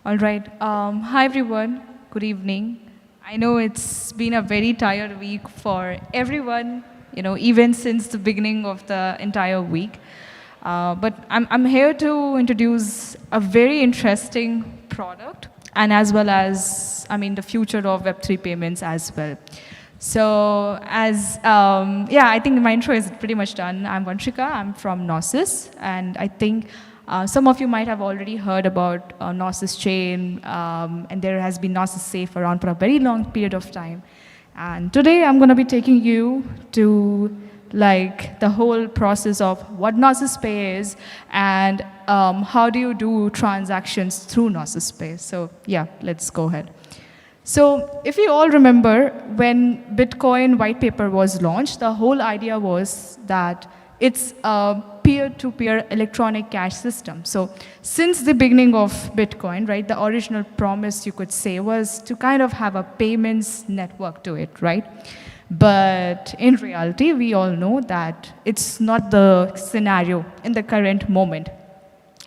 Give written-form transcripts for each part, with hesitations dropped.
All right. Hi, everyone. Good evening. I know it's been a very tired week for everyone, even since the beginning of the entire week. But I'm here to introduce a very interesting product and as well as, the future of Web3 payments as well. So I think my intro is pretty much done. I'm Vanshika, I'm from Gnosis, and I think some of you might have already heard about Gnosis chain, and there has been Gnosis Safe around for a very long period of time. And today I'm going to be taking you to the whole process of what Gnosis Pay is and how do you do transactions through Gnosis Pay. So yeah, let's go ahead. So if you all remember, when Bitcoin white paper was launched, the whole idea was that it's a peer-to-peer electronic cash system. So since the beginning of Bitcoin, right, the original promise, you could say, was to kind of have a payments network to it, right? But in reality, we all know that it's not the scenario in the current moment.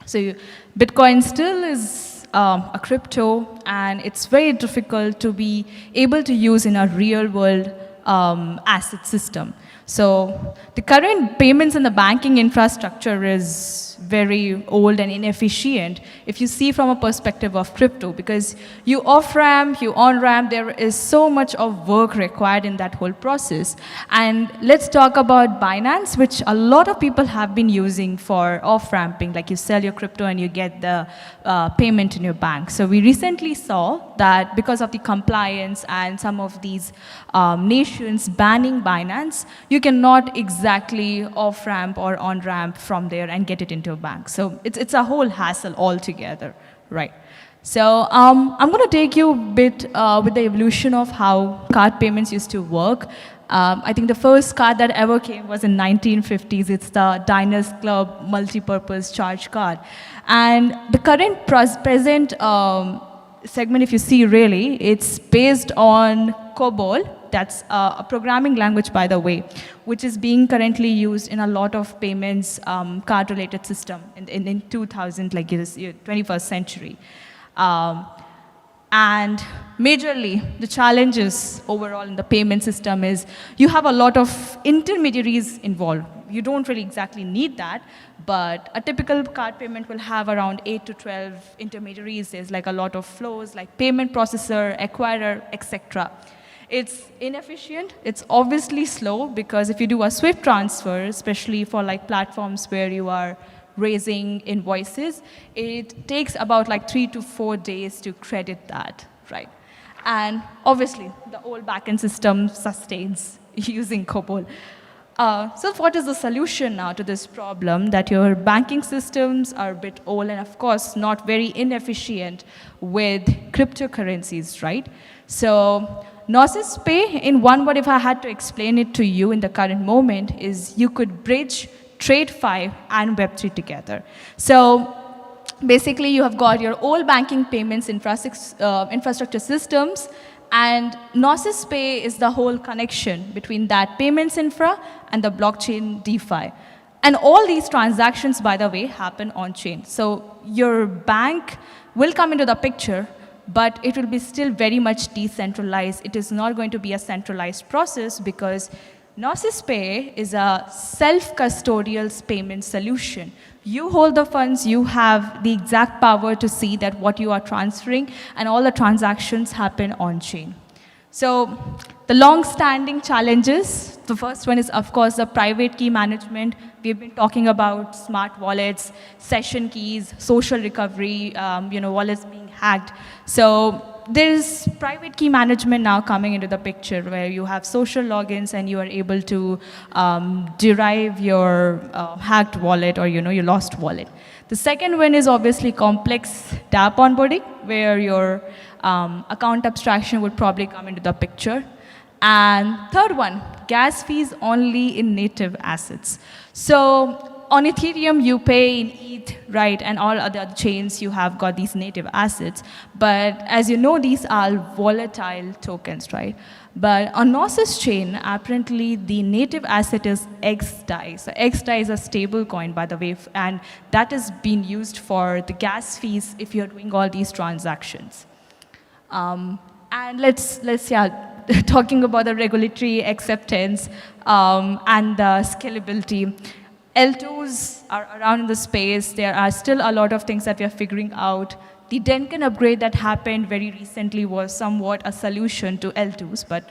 So Bitcoin still is a crypto, and it's very difficult to be able to use in a real world asset system. So the current payments in the banking infrastructure is very old and inefficient if you see from a perspective of crypto, because you off-ramp, you on-ramp, there is so much of work required in that whole process. And let's talk about Binance, which a lot of people have been using for off-ramping, like you sell your crypto and you get the payment in your bank. So we recently saw that because of the compliance and some of these nations banning Binance, you cannot exactly off-ramp or on-ramp from there and get it into a bank. So it's a whole hassle altogether, right? So I'm going to take you a bit with the evolution of how card payments used to work. I think the first card that ever came was in 1950s. It's the Diners Club multi-purpose charge card. And the current present segment, if you see really, it's based on COBOL. That's a programming language, by the way, which is being currently used in a lot of payments card-related system in 2000, like it is 21st century. And majorly, the challenges overall in the payment system is you have a lot of intermediaries involved. You don't really exactly need that, but a typical card payment will have around 8 to 12 intermediaries. There's like a lot of flows, like payment processor, acquirer, etc. It's inefficient. It's obviously slow because if you do a SWIFT transfer, especially for like platforms where you are raising invoices, it takes about like 3 to 4 days to credit that, right? And obviously, the old backend system sustains using COBOL. So what is the solution now to this problem, that your banking systems are a bit old and of course not very inefficient with cryptocurrencies, right? So Gnosis Pay, in one word, if I had to explain it to you in the current moment, is you could bridge TradeFi and Web3 together. So basically, you have got your old banking payments infrastructure systems, and Gnosis Pay is the whole connection between that payments infra and the blockchain DeFi. And all these transactions, by the way, happen on-chain. So your bank will come into the picture, but it will be still very much decentralized. It is not going to be a centralized process because Gnosis Pay is a self-custodial payment solution. You hold the funds, you have the exact power to see that what you are transferring, and all the transactions happen on-chain. So the long-standing challenges, the first one is, of course, the private key management. We've been talking about smart wallets, session keys, social recovery, wallets being hacked. So there's private key management now coming into the picture where you have social logins and you are able to derive your hacked wallet or your lost wallet. The second one is obviously complex dApp onboarding, where your account abstraction would probably come into the picture. And third one, gas fees only in native assets. So on Ethereum, you pay in ETH, right? And all other chains, you have got these native assets. But as you know, these are volatile tokens, right? But on Gnosis chain, apparently the native asset is XDAI. So XDAI is a stable coin, by the way, and that is being used for the gas fees if you're doing all these transactions. And let's talking about the regulatory acceptance and the scalability. L2s are around in the space. There are still a lot of things that we are figuring out. The Denken upgrade that happened very recently was somewhat a solution to L2s, but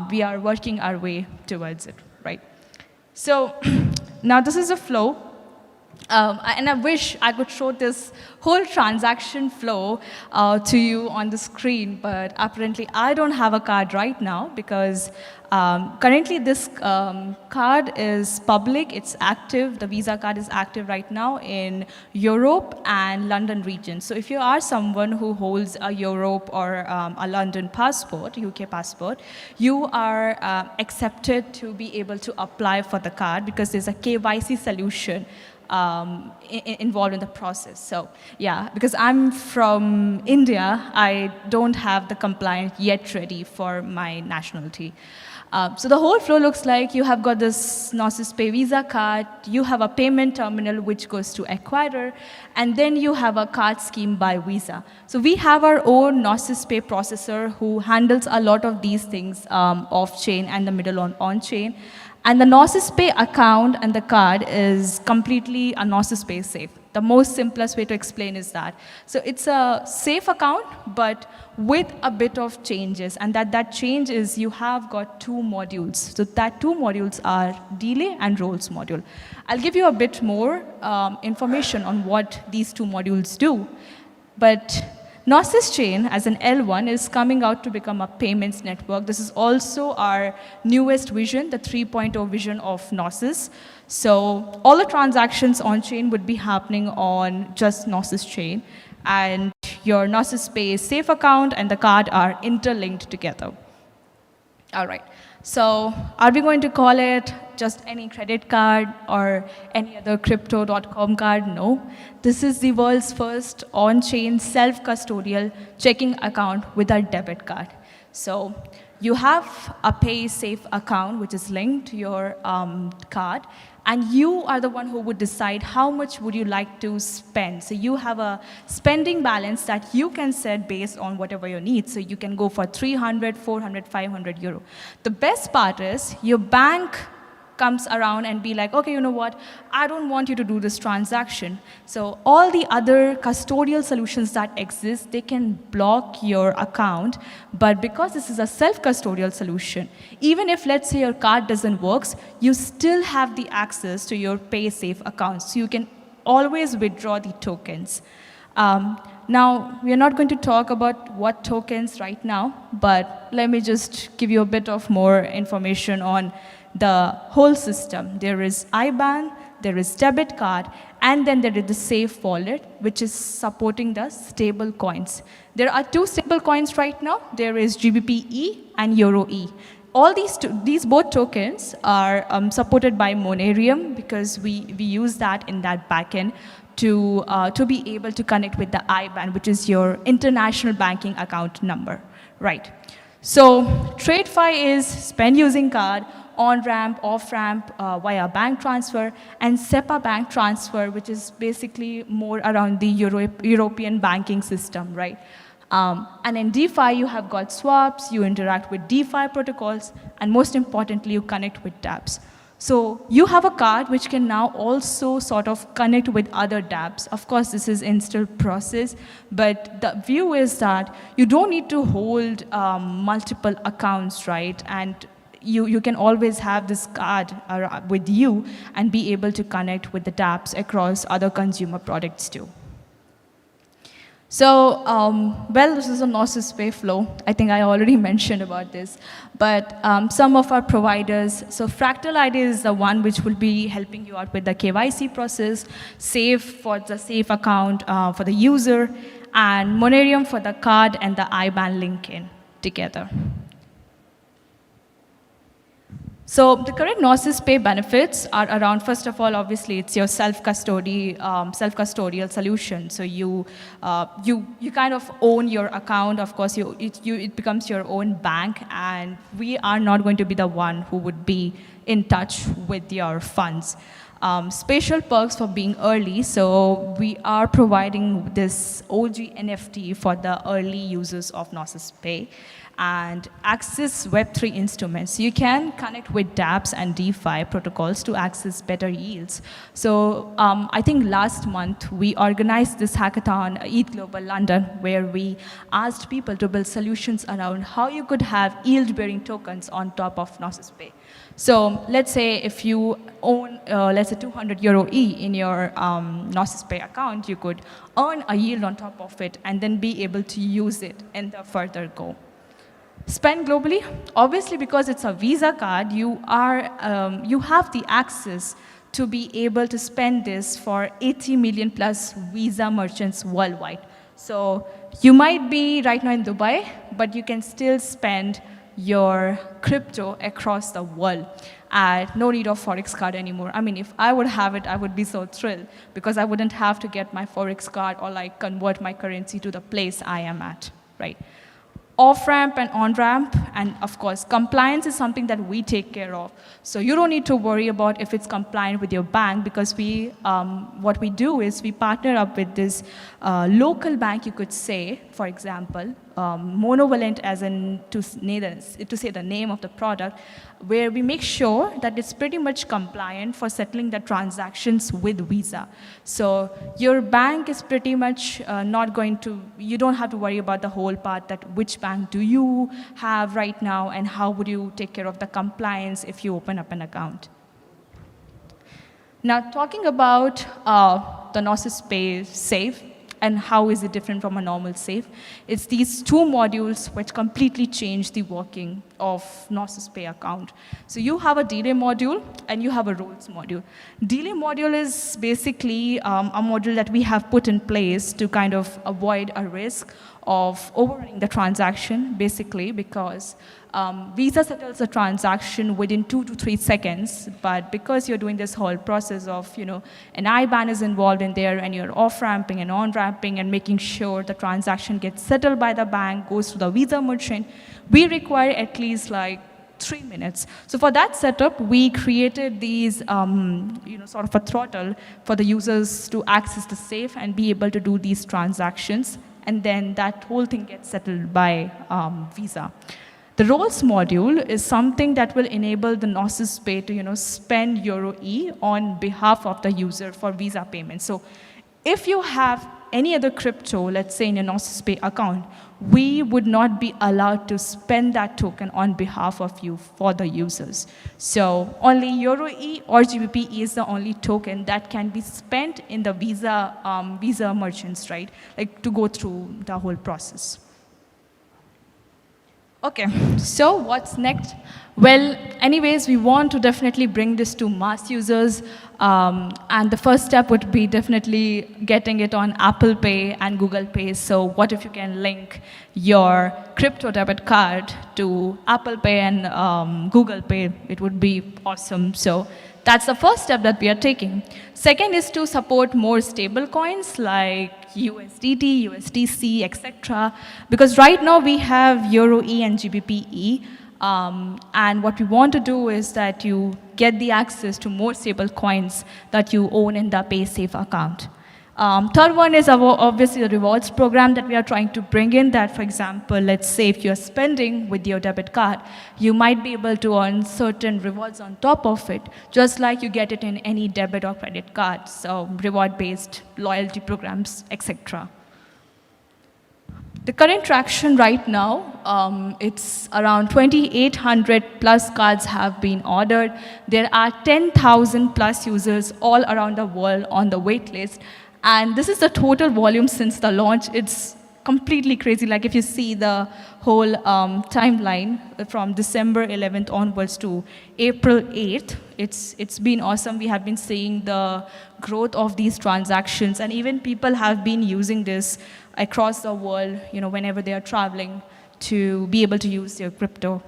we are working our way towards it, right? So now this is a flow. And I wish I could show this whole transaction flow to you on the screen, but apparently I don't have a card right now because currently this card is public, it's active, the Visa card is active right now in Europe and London region. So if you are someone who holds a Europe or a London passport, UK passport, you are accepted to be able to apply for the card because there's a KYC solution involved in the process. So yeah, because I'm from India, I don't have the compliance yet ready for my nationality. So the whole flow looks like you have got this Gnosis Pay Visa card, you have a payment terminal which goes to acquirer, and then you have a card scheme by Visa. So we have our own Gnosis Pay processor who handles a lot of these things off-chain and the middle on-chain. And the Gnosis Pay account and the card is completely a Gnosis Pay safe. The most simplest way to explain is that. So it's a safe account, but with a bit of changes. And that change is you have got two modules. So that two modules are delay and rolls module. I'll give you a bit more information on what these two modules do. But Gnosis chain as an L1 is coming out to become a payments network. This is also our newest vision, the 3.0 vision of Gnosis. So all the transactions on chain would be happening on just Gnosis chain. And your Gnosis Pay safe account and the card are interlinked together. All right. So are we going to call it just any credit card or any other crypto.com card? No. This is the world's first on-chain self-custodial checking account with a debit card. So you have a pay safe account which is linked to your card, and you are the one who would decide how much would you like to spend. So you have a spending balance that you can set based on whatever your needs. So you can go for 300, 400, 500 euro. The best part is your bank comes around and be like, okay, you know what, I don't want you to do this transaction. So all the other custodial solutions that exist, they can block your account, but because this is a self-custodial solution, even if let's say your card doesn't work, you still have the access to your pay-safe account, so you can always withdraw the tokens. Now, we are not going to talk about what tokens right now, but let me just give you a bit of more information on the whole system. There is IBAN, there is debit card, and then there is the safe wallet, which is supporting the stable coins. There are two stable coins right now. There is GBP-E and Euro-E. All these both tokens are supported by Monerium because we use that in that backend to be able to connect with the IBAN, which is your international banking account number, right? So TradeFi is spend using card, on-ramp, off-ramp via bank transfer, and SEPA bank transfer, which is basically more around the European banking system, right? And in DeFi, you have got swaps, you interact with DeFi protocols, and most importantly, you connect with dApps. So you have a card which can now also sort of connect with other dApps. Of course, this is in still process, but the view is that you don't need to hold multiple accounts, right? And you can always have this card with you and be able to connect with the dApps across other consumer products too. So, well, this is a Gnosis Pay flow. I think I already mentioned about this. But some of our providers, so Fractal ID is the one which will be helping you out with the KYC process, Safe for the safe account for the user, and Monerium for the card and the IBAN link in together. So the current Gnosis Pay benefits are around, first of all, obviously, it's your self-custodial solution. So you kind of own your account. Of course, it becomes your own bank, and we are not going to be the one who would be in touch with your funds. Special perks for being early. So we are providing this OG NFT for the early users of Gnosis Pay and access Web3 instruments. You can connect with dApps and DeFi protocols to access better yields. So I think last month we organized this hackathon, ETH Global London, where we asked people to build solutions around how you could have yield-bearing tokens on top of Gnosis Pay. So let's say if you own, let's say 200 euro E in your Gnosis Pay account, you could earn a yield on top of it and then be able to use it in the further go. Spend globally, obviously because it's a Visa card, you have the access to be able to spend this for 80 million plus Visa merchants worldwide. So you might be right now in Dubai, but you can still spend your crypto across the world at no need of Forex card anymore. I mean, if I would have it, I would be so thrilled because I wouldn't have to get my Forex card or like convert my currency to the place I am at, right? Off-ramp and on-ramp, and of course, compliance is something that we take care of. So you don't need to worry about if it's compliant with your bank because what we do is we partner up with this local bank, you could say, for example, monovalent as in to say the name of the product, where we make sure that it's pretty much compliant for settling the transactions with Visa. So your bank is pretty much not going to, you don't have to worry about the whole part that which bank do you have right now and how would you take care of the compliance if you open up an account. Now talking about the Gnosis Pay Save, and how is it different from a normal safe? It's these two modules which completely change the working of Gnosis Pay account. So you have a delay module and you have a rolls module. Delay module is basically a module that we have put in place to kind of avoid a risk of overrunning the transaction, basically because Visa settles a transaction within 2 to 3 seconds, but because you're doing this whole process of, an IBAN is involved in there and you're off-ramping and on-ramping and making sure the transaction gets settled by the bank, goes to the Visa merchant, we require at least like 3 minutes. So for that setup, we created these, sort of a throttle for the users to access the safe and be able to do these transactions, and then that whole thing gets settled by Visa. The roles module is something that will enable the Gnosis Pay to spend Euro E on behalf of the user for Visa payments. So if you have any other crypto, let's say in your Gnosis Pay account, we would not be allowed to spend that token on behalf of you for the users. So only Euro E or GBP E is the only token that can be spent in the Visa merchants, right? Like to go through the whole process. Okay, so what's next? Well, anyways, we want to definitely bring this to mass users, and the first step would be definitely getting it on Apple Pay and Google Pay. So what if you can link your crypto debit card to Apple Pay and Google Pay? It would be awesome. So that's the first step that we are taking. Second is to support more stable coins like USDT, USDC, etc. Because right now we have Euro E and GBP E. And what we want to do is that you get the access to more stable coins that you own in the PaySafe account. Third one is obviously the rewards program that we are trying to bring in that, for example, let's say if you're spending with your debit card, you might be able to earn certain rewards on top of it, just like you get it in any debit or credit card. So reward-based loyalty programs, etc. The current traction right now, it's around 2,800 plus cards have been ordered. There are 10,000 plus users all around the world on the wait list. And this is the total volume since the launch. It's completely crazy. Like if you see the whole timeline from December 11th onwards to April 8th, it's been awesome. We have been seeing the growth of these transactions, and even people have been using this across the world, whenever they are traveling to be able to use their crypto.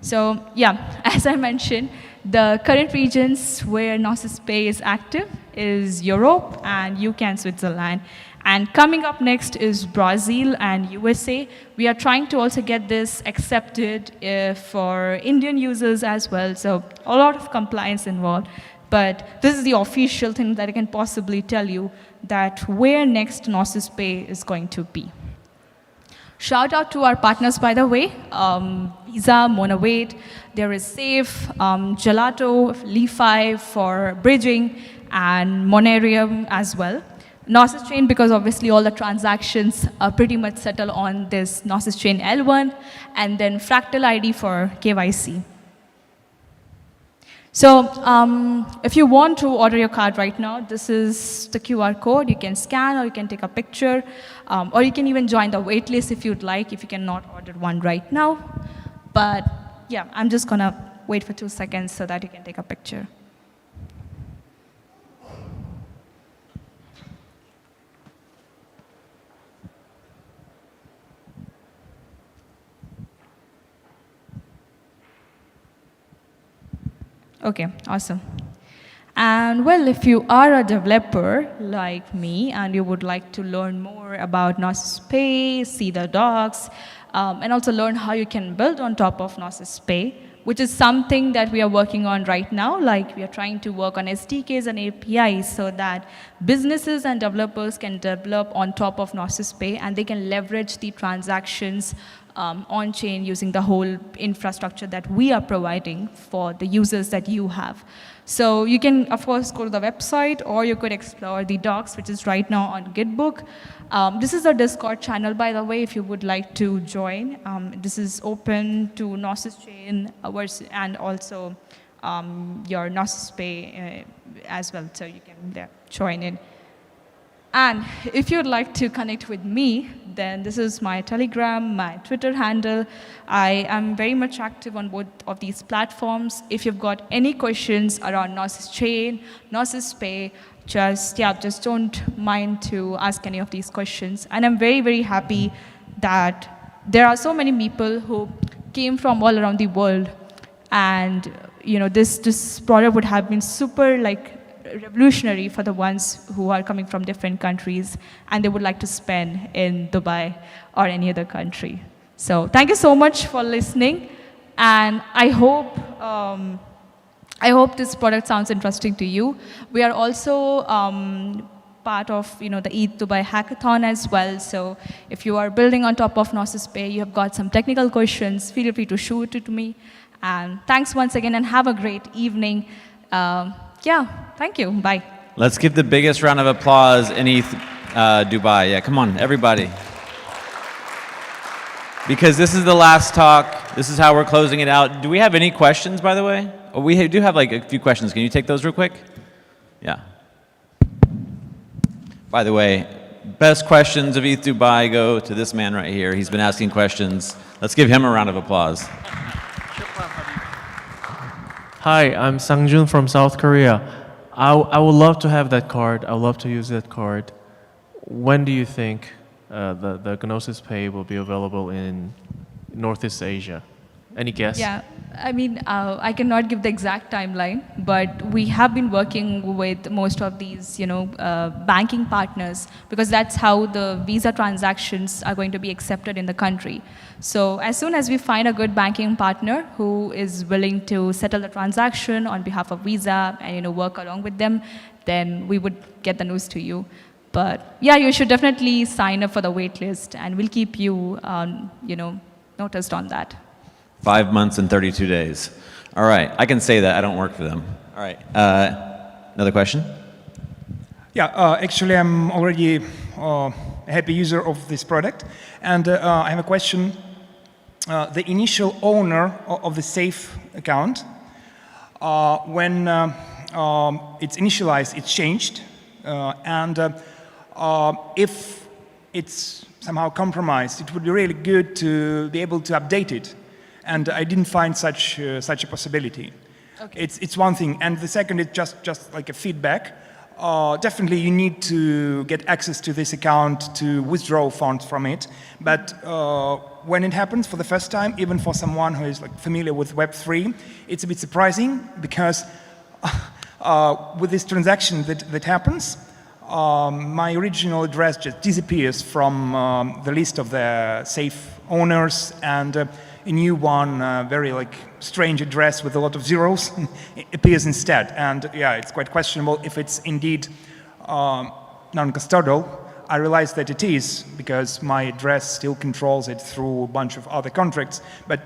So yeah, as I mentioned, the current regions where Gnosis Pay is active is Europe and UK and Switzerland. And coming up next is Brazil and USA. We are trying to also get this accepted for Indian users as well. So a lot of compliance involved. But this is the official thing that I can possibly tell you that where next Gnosis Pay is going to be. Shout out to our partners, by the way, Visa, Monowait, there is Safe, Gelato, Li5 for bridging, and Monerium as well. Gnosis chain, because obviously all the transactions are pretty much settled on this Gnosis chain L1, and then Fractal ID for KYC. So if you want to order your card right now, this is the QR code. You can scan or you can take a picture, or you can even join the waitlist if you'd like, if you cannot order one right now. But yeah, I'm just going to wait for 2 seconds so that you can take a picture. Okay, awesome. And well, if you are a developer like me and you would like to learn more about Gnosis Pay, see the docs, and also learn how you can build on top of Gnosis Pay, which is something that we are working on right now. Like we are trying to work on SDKs and APIs so that businesses and developers can develop on top of Gnosis Pay and they can leverage the transactions on-chain using the whole infrastructure that we are providing for the users that you have. So you can, of course, go to the website or you could explore the docs, which is right now on Gitbook. This is a Discord channel, by the way, if you would like to join. This is open to Gnosis chain and also your Gnosis Pay as well, so you can join in. And if you'd like to connect with me, then this is my Telegram, my Twitter handle. I am very much active on both of these platforms. If you've got any questions around Gnosis Chain, Gnosis Pay, just don't mind to ask any of these questions. And I'm very, very happy that there are so many people who came from all around the world. And this product would have been super revolutionary for the ones who are coming from different countries and they would like to spend in Dubai or any other country. So thank you so much for listening, and I hope this product sounds interesting to you. We are also part of the ETH Dubai hackathon as well. So if you are building on top of Gnosis Pay, you have got some technical questions, feel free to shoot it to me. And thanks once again and have a great evening. Yeah, thank you. Bye. Let's give the biggest round of applause in ETH Dubai. Yeah, come on, everybody. Because this is the last talk. This is how we're closing it out. Do we have any questions, by the way? Oh, we do have a few questions. Can you take those real quick? Yeah. By the way, best questions of ETH Dubai go to this man right here. He's been asking questions. Let's give him a round of applause. Hi, I'm Sangjun from South Korea. I would love to have that card. I would love to use that card. When do you think the Gnosis Pay will be available in Northeast Asia? Any guess? Yeah, I mean, I cannot give the exact timeline, but we have been working with most of these, banking partners, because that's how the Visa transactions are going to be accepted in the country. So as soon as we find a good banking partner who is willing to settle the transaction on behalf of Visa and work along with them, then we would get the news to you. But yeah, you should definitely sign up for the wait list, and we'll keep you, noticed on that. 5 months and 32 days. All right, I can say that. I don't work for them. All right, another question? Yeah, actually I'm already a happy user of this product. And I have a question. The initial owner of the Safe account, when it's initialized, it's changed. If it's somehow compromised, it would be really good to be able to update it. And I didn't find such a possibility. Okay. It's one thing, and the second is just like a feedback. definitely you need to get access to this account to withdraw funds from it. But when it happens for the first time, even for someone who is like familiar with Web3, it's a bit surprising because with this transaction that happens, my original address just disappears from the list of the safe owners, and a new one, very like strange address with a lot of zeros appears instead. And yeah, it's quite questionable if it's indeed non-custodial. I realize that it is because my address still controls it through a bunch of other contracts, but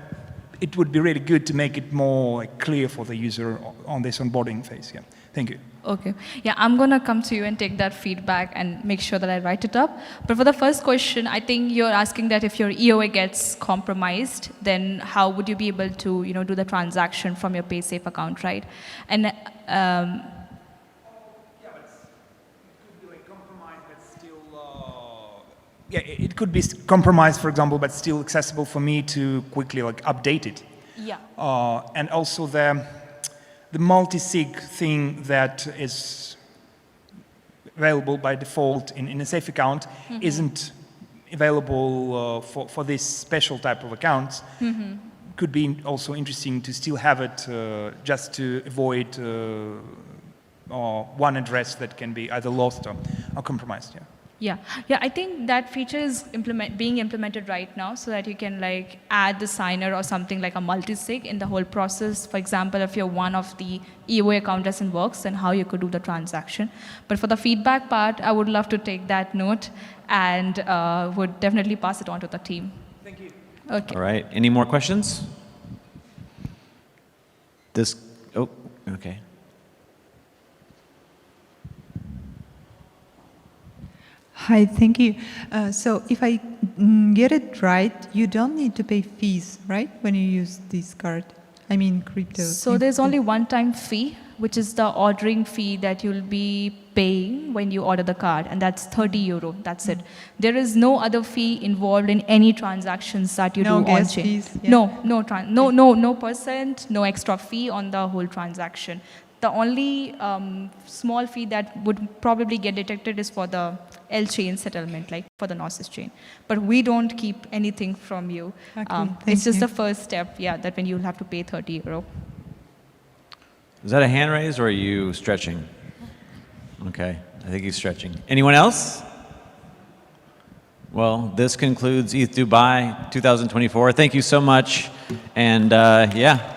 it would be really good to make it more like, clear for the user on this onboarding phase. Yeah, thank you. Okay. Yeah, I'm going to come to you and take that feedback and make sure that I write it up. But for the first question, I think you're asking that if your EOA gets compromised, then how would you be able to, do the transaction from your PaySafe account, right? And Yeah, but it could be like compromised, but still. Yeah, it could be compromised, for example, but still accessible for me to quickly like update it. yeah. And also the multi-sig thing that is available by default in a safe account isn't available for this special type of accounts. Could be also interesting to still have it just to avoid one address that can be either lost or compromised. Yeah. Yeah, I think that feature is being implemented right now so that you can like add the signer or something like a multi-sig in the whole process. For example, if your one of the EOA account doesn't work, then how you could do the transaction. But for the feedback part, I would love to take that note and would definitely pass it on to the team. Thank you. Okay. All right. Any more questions? Okay. Hi, thank you. So if I get it right, you don't need to pay fees, right, when you use this card? I mean, crypto. So there's only one-time fee, which is the ordering fee that you'll be paying when you order the card, and that's 30 euro. That's it. There is no other fee involved in any transactions that you No do on gas chain. fees, yeah. No percent, no extra fee on the whole transaction. The only small fee that would probably get detected is for the L chain settlement, like for the Gnosis chain. But we don't keep anything from you. Okay, It's just you. the first step, yeah, that when you'll have to pay 30 euro. Is that a hand raise or are you stretching? Okay, I think he's stretching. Anyone else? Well, this concludes ETH Dubai 2024. Thank you so much. And yeah.